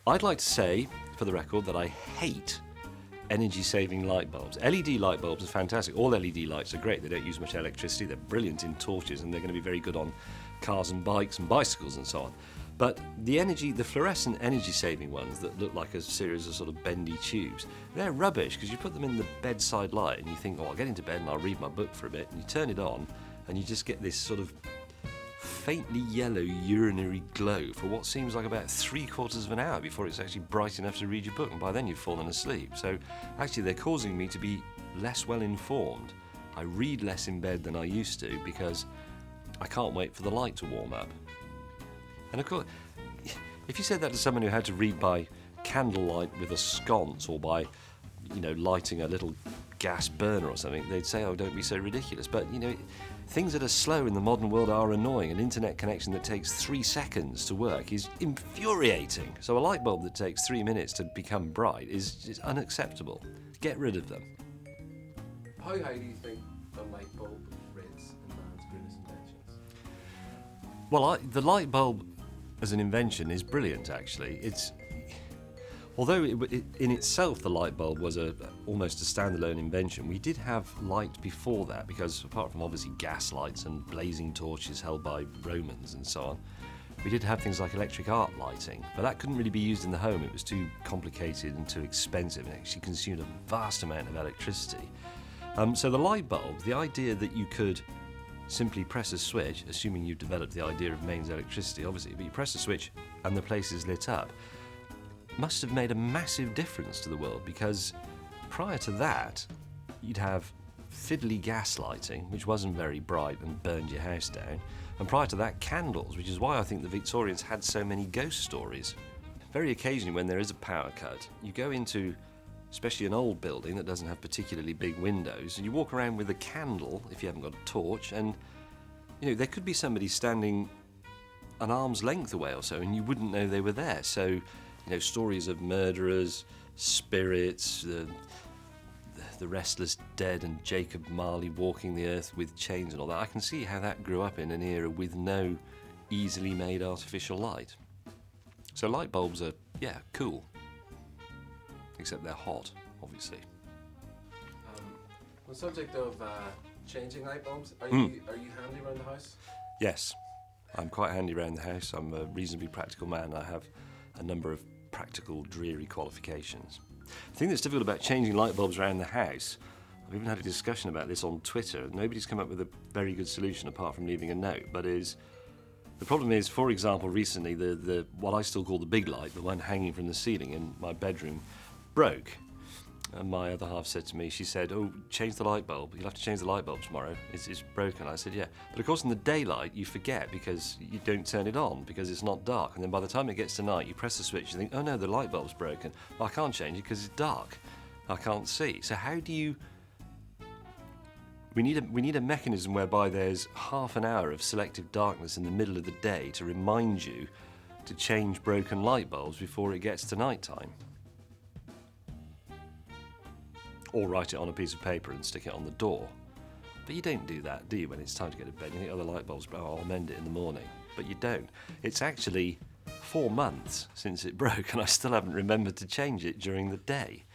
I'd like to say, for the record, that I hate energy-saving light bulbs. LED light bulbs are fantastic. All LED lights are great. They don't use much electricity. They're brilliant in torches, and they're going to be very good on cars and bikes and bicycles and so on. But the fluorescent energy-saving ones that look like a series of sort of bendy tubes, they're rubbish because you put them in the bedside light and you think, oh, I'll get into bed and I'll read my book for a bit, and you turn it on and you just get this sort of faintly yellow urinary glow for what seems like about 3/4 of an hour before it's actually bright enough to read your book, and by then you've fallen asleep. So actually they're causing me to be less well informed. I read less in bed than I used to because I can't wait for the light to warm up. And of course, if you said that to someone who had to read by candlelight with a sconce or by, lighting a little gas burner or something, they'd say, oh, don't be so ridiculous. But, things that are slow in the modern world are annoying. An internet connection that takes 3 seconds to work is infuriating. So a light bulb that takes 3 minutes to become bright is unacceptable. Get rid of them. How high do you think a light bulb rates in man's greatest inventions? Well, the light bulb as an invention is brilliant, actually. Although in itself the light bulb was almost a standalone invention, we did have light before that, because apart from obviously gas lights and blazing torches held by Romans and so on, we did have things like electric arc lighting, but that couldn't really be used in the home. It was too complicated and too expensive, and actually consumed a vast amount of electricity. So the light bulb, the idea that you could simply press a switch, assuming you've developed the idea of mains electricity, obviously, but you press a switch and the place is lit up, must have made a massive difference to the world, because prior to that, you'd have fiddly gas lighting, which wasn't very bright and burned your house down, and prior to that, candles, which is why I think the Victorians had so many ghost stories. Very occasionally, when there is a power cut, you go into, especially an old building that doesn't have particularly big windows, and you walk around with a candle, if you haven't got a torch, and there could be somebody standing an arm's length away or so, and you wouldn't know they were there. So, stories of murderers, spirits, the restless dead, and Jacob Marley walking the earth with chains and all that. I can see how that grew up in an era with no easily made artificial light. So light bulbs are, cool. Except they're hot, obviously. On the subject of changing light bulbs, are you handy around the house? Yes, I'm quite handy around the house. I'm a reasonably practical man. I have a number of practical, dreary qualifications. The thing that's difficult about changing light bulbs around the house, I've even had a discussion about this on Twitter. Nobody's come up with a very good solution apart from leaving a note, but the problem is, for example, recently the what I still call the big light, the one hanging from the ceiling in my bedroom, broke. And my other half said to me, she said, oh, change the light bulb. You'll have to change the light bulb tomorrow. It's broken. I said, yeah. But of course in the daylight you forget because you don't turn it on because it's not dark. And then by the time it gets to night, you press the switch, you think, oh no, the light bulb's broken. Well, I can't change it because it's dark. I can't see. So how do you... We need a mechanism whereby there's half an hour of selective darkness in the middle of the day to remind you to change broken light bulbs before it gets to night time. Or write it on a piece of paper and stick it on the door. But you don't do that, do you, when it's time to go to bed? You think, oh, the light bulb's broke, I'll mend it in the morning. But you don't. It's actually 4 months since it broke, and I still haven't remembered to change it during the day.